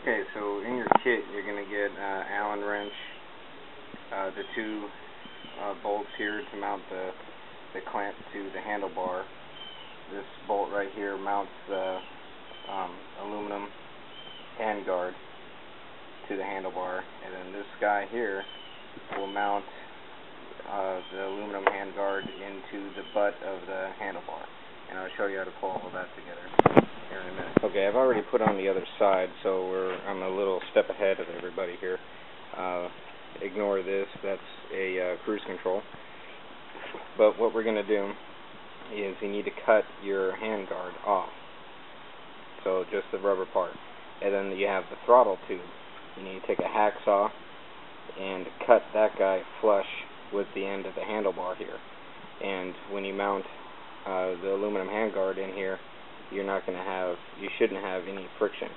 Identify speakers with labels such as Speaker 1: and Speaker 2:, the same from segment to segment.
Speaker 1: Okay, so in your kit you're going to get Allen wrench, the two bolts here to mount the clamp to the handlebar. This bolt right here mounts the aluminum handguard to the handlebar, and then this guy here will mount the aluminum handguard into the butt of the handlebar, and I'll show you how to pull all that together here in a minute. Okay, I've already put on the other side, so I'm a little step ahead of everybody here. Ignore this, that's a cruise control. But what we're going to do is you need to cut your handguard off, so just the rubber part. And then you have the throttle tube. You need to take a hacksaw and cut that guy flush with the end of the handlebar here. And when you mount the aluminum handguard in here, you shouldn't have any friction.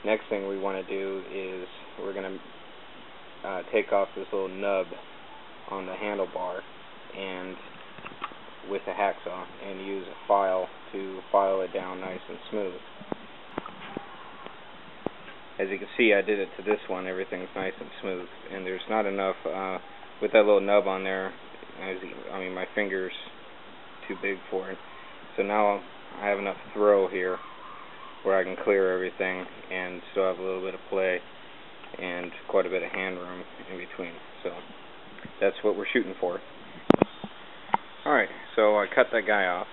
Speaker 1: Next thing we want to do is we're going to take off this little nub on the handlebar and with a hacksaw and use a file to file it down nice and smooth. As you can see, I did it to this one. Everything's nice and smooth, and there's not enough with that little nub on there. My finger's too big for it, so now I have enough throw here where I can clear everything and still have a little bit of play and quite a bit of hand room in between. So that's what we're shooting for. Alright, so I cut that guy off.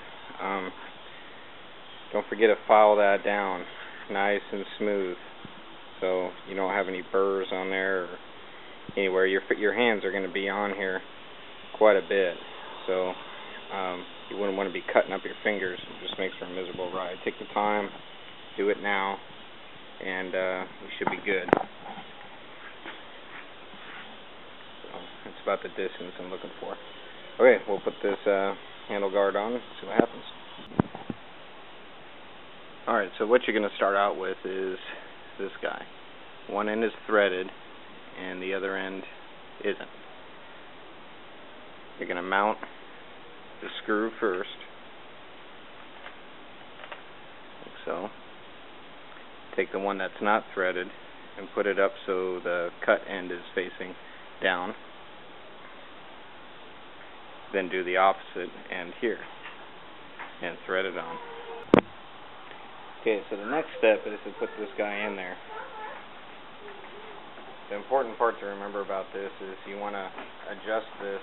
Speaker 1: Don't forget to file that down nice and smooth so you don't have any burrs on there or anywhere. Your hands are going to be on here quite a bit, so you wouldn't want to be cutting up your fingers. It just makes for a miserable ride. Take the time, do it now, and you should be good. So that's about the distance I'm looking for. Okay, we'll put this handle guard on and see what happens. Alright, so what you're going to start out with is this guy. One end is threaded and the other end isn't. You're going to mount the screw first, like so. Take the one that's not threaded and put it up so the cut end is facing down. Then do the opposite end here and thread it on. Okay, so the next step is to put this guy in there. The important part to remember about this is you want to adjust this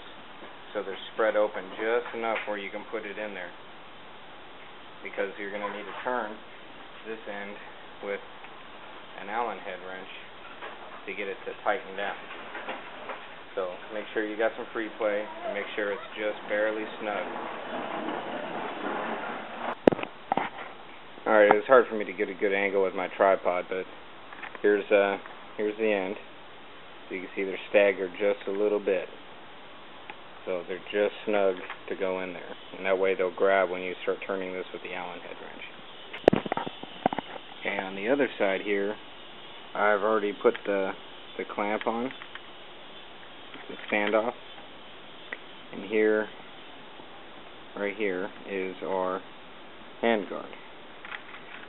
Speaker 1: so they're spread open just enough where you can put it in there, because you're going to need to turn this end with an Allen head wrench to get it to tighten down. So make sure you got some free play and make sure it's just barely snug. Alright, it's hard for me to get a good angle with my tripod, but here's the end. So you can see they're staggered just a little bit. So they're just snug to go in there. And that way they'll grab when you start turning this with the Allen head wrench. Okay, on the other side here, I've already put the clamp on, the standoff. And here, right here, is our handguard.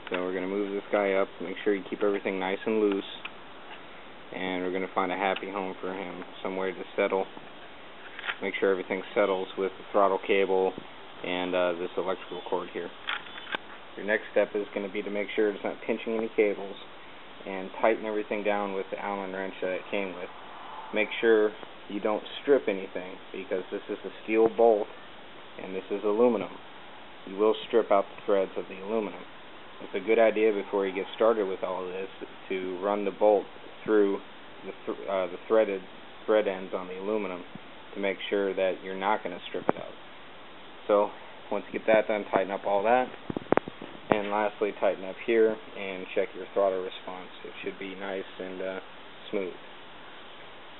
Speaker 1: So we're going to move this guy up, make sure you keep everything nice and loose, and we're going to find a happy home for him, somewhere to settle. Make sure everything settles with the throttle cable and this electrical cord here. Your next step is going to be to make sure it's not pinching any cables and tighten everything down with the Allen wrench that it came with. Make sure you don't strip anything, because this is a steel bolt and this is aluminum. You will strip out the threads of the aluminum. It's a good idea before you get started with all of this to run the bolt through the thread ends on the aluminum to make sure that you're not going to strip it out. So once you get that done, tighten up all that, and lastly tighten up here and check your throttle response. It should be nice and smooth.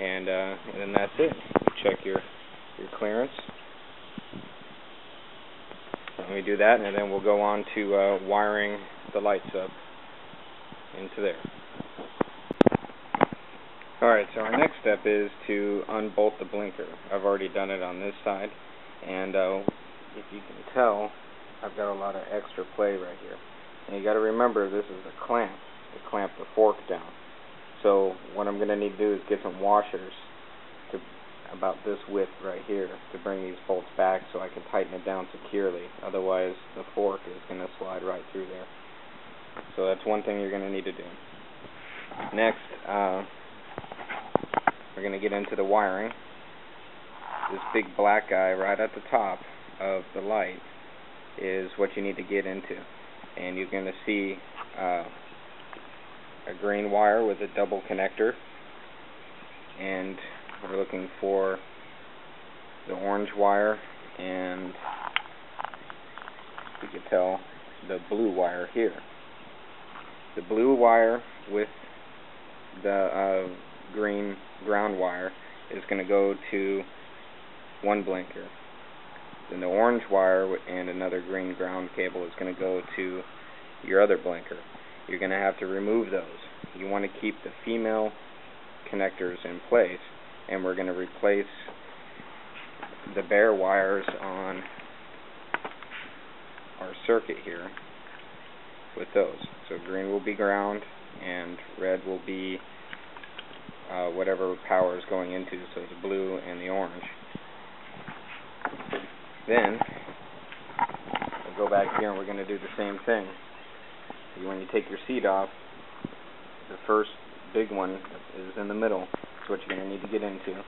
Speaker 1: And then that's it. You check your clearance. Let me do that, and then we'll go on to wiring the lights up into there. Alright, so our next step is to unbolt the blinker. I've already done it on this side, and if you can tell, I've got a lot of extra play right here. And you got to remember, this is a clamp. to clamp the fork down. So what I'm going to need to do is get some washers to about this width right here to bring these bolts back so I can tighten it down securely. Otherwise the fork is going to slide right through there. So that's one thing you're going to need to do. Next, we're going to get into the wiring. This big black guy right at the top of the light is what you need to get into. And you're going to see a green wire with a double connector, and we're looking for the orange wire, and you can tell the blue wire here. The blue wire with the green ground wire is going to go to one blinker. Then the orange wire and another green ground cable is going to go to your other blinker. You're going to have to remove those. You want to keep the female connectors in place, and we're going to replace the bare wires on our circuit here with those. So green will be ground and red will be whatever power is going into, so the blue and the orange. Then we'll go back here and we're going to do the same thing. When you take your seat off, the first big one is in the middle. That's what you're going to need to get into.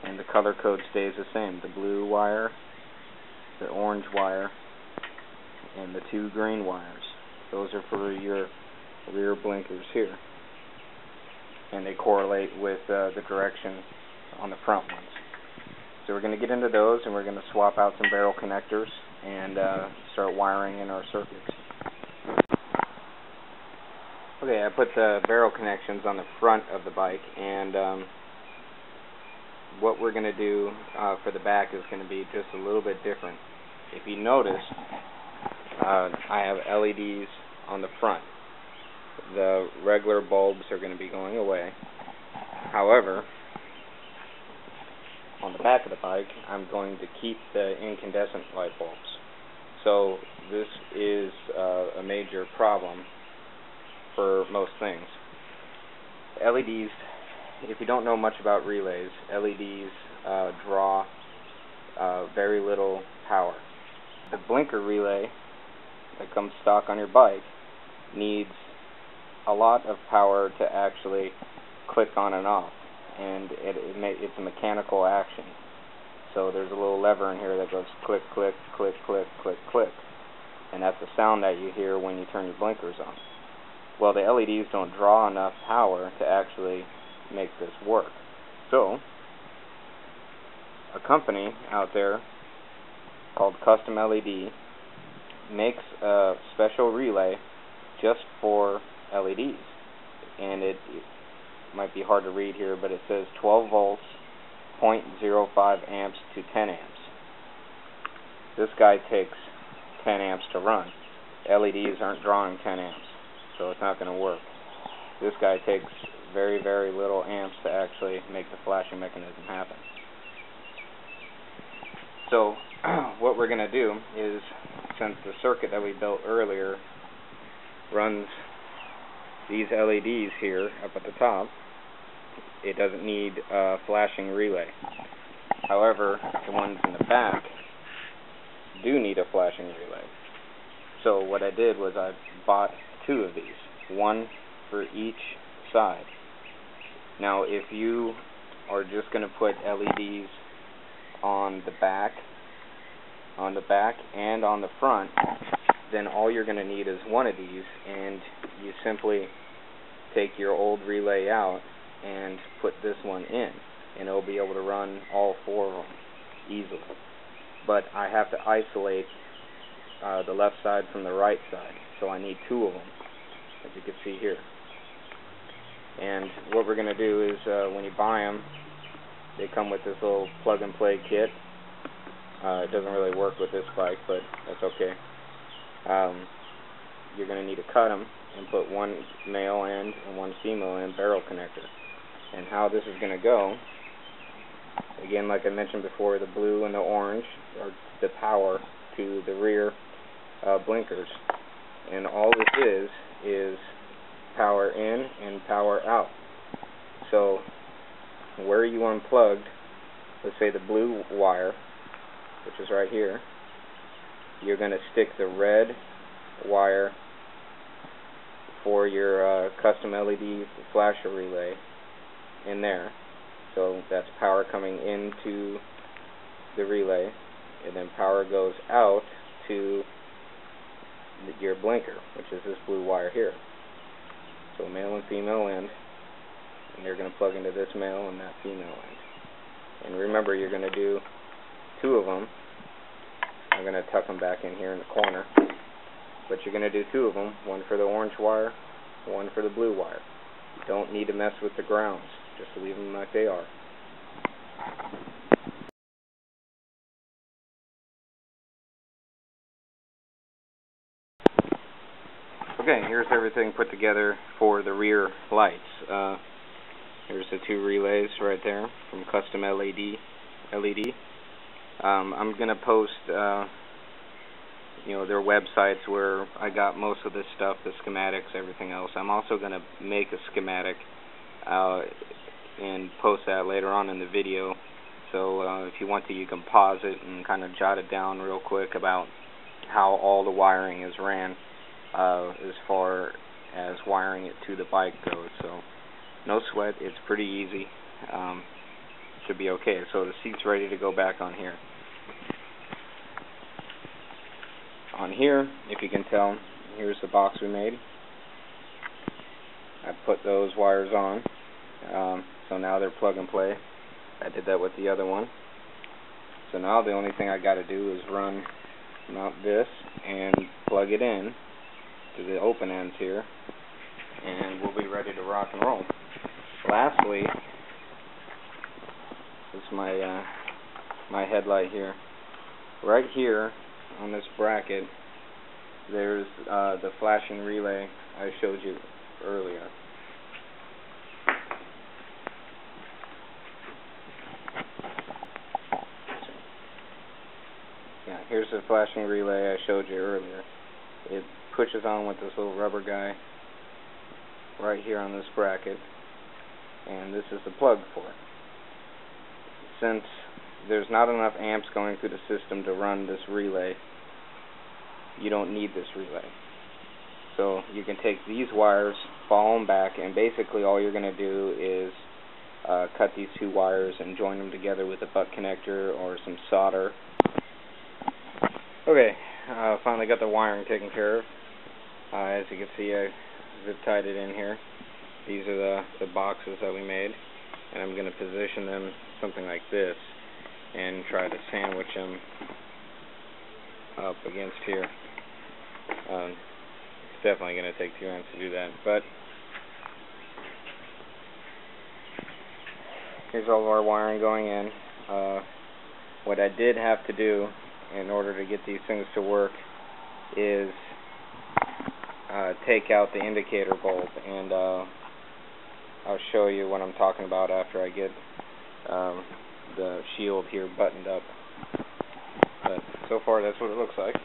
Speaker 1: And the color code stays the same. The blue wire, the orange wire, and the two green wires. Those are for your rear blinkers here. And they correlate with the direction on the front ones. So we're going to get into those, and we're going to swap out some barrel connectors and start wiring in our circuits. Okay, I put the barrel connections on the front of the bike, and what we're going to do for the back is going to be just a little bit different. If you notice, I have LEDs on the front. The regular bulbs are going to be going away. However, on the back of the bike, I'm going to keep the incandescent light bulbs. So this is a major problem for most things. LEDs, if you don't know much about relays, LEDs draw very little power. The blinker relay that comes stock on your bike needs a lot of power to actually click on and off, and it's a mechanical action. So there's a little lever in here that goes click, click, click, click, click, click, and that's the sound that you hear when you turn your blinkers on. Well, the LEDs don't draw enough power to actually make this work. So a company out there called Custom LED makes a special relay just for LEDs, and it might be hard to read here, but it says 12 volts, 0.05 amps to 10 amps. This guy takes 10 amps to run. LEDs aren't drawing 10 amps, so it's not going to work. This guy takes very, very little amps to actually make the flashing mechanism happen. So what we're going to do is, since the circuit that we built earlier runs these LEDs here up at the top, it doesn't need a flashing relay. However, the ones in the back do need a flashing relay. So what I did was I bought two of these, one for each side. Now if you are just going to put LEDs on the back and on the front, then all you're going to need is one of these, and you simply take your old relay out and put this one in, and it'll be able to run all four of them easily. But I have to isolate the left side from the right side, so I need two of them, as you can see here. And what we're going to do is, when you buy them, they come with this little plug-and-play kit. It doesn't really work with this bike, but that's okay. You're going to need to cut them and put one male end and one female end barrel connector. And how this is going to go, again, like I mentioned before, the blue and the orange are the power to the rear blinkers. And all this is power in and power out. So where you unplugged, let's say the blue wire, which is right here, you're going to stick the red wire for your custom LED flasher relay in there. So that's power coming into the relay, and then power goes out to your blinker, which is this blue wire here. So male and female end, and you're going to plug into this male and that female end. And remember, you're going to do two of them. I'm going to tuck them back in here in the corner, but you're going to do two of them, one for the orange wire, one for the blue wire. You don't need to mess with the grounds, just leave them like they are. Okay, here's everything put together for the rear lights. Here's the two relays right there from Custom LED. I'm gonna post, their websites where I got most of this stuff, the schematics, everything else. I'm also gonna make a schematic and post that later on in the video. So if you want to, you can pause it and kind of jot it down real quick about how all the wiring is ran. As far as wiring it to the bike goes. So no sweat, it's pretty easy. Should be okay. So the seat's ready to go back on here. On here, if you can tell, here's the box we made. I put those wires on. So now they're plug and play. I did that with the other one. So now the only thing I got to do is mount this and plug it in to the open ends here, and we'll be ready to rock and roll. Lastly, this is my headlight here. Right here on this bracket, there's the flashing relay I showed you earlier. Yeah, here's the flashing relay I showed you earlier. It pushes on with this little rubber guy right here on this bracket, and this is the plug for it. Since there's not enough amps going through the system to run this relay, you don't need this relay. So you can take these wires, follow them back, and basically all you're going to do is cut these two wires and join them together with a butt connector or some solder. Okay, finally got the wiring taken care of. As you can see, I zip tied it in here. These are the boxes that we made, and I'm going to position them something like this and try to sandwich them up against here. It's definitely going to take 2 amps to do that, but here's all of our wiring going in. What I did have to do in order to get these things to work is take out the indicator bulb, and I'll show you what I'm talking about after I get the shield here buttoned up. But so far that's what it looks like.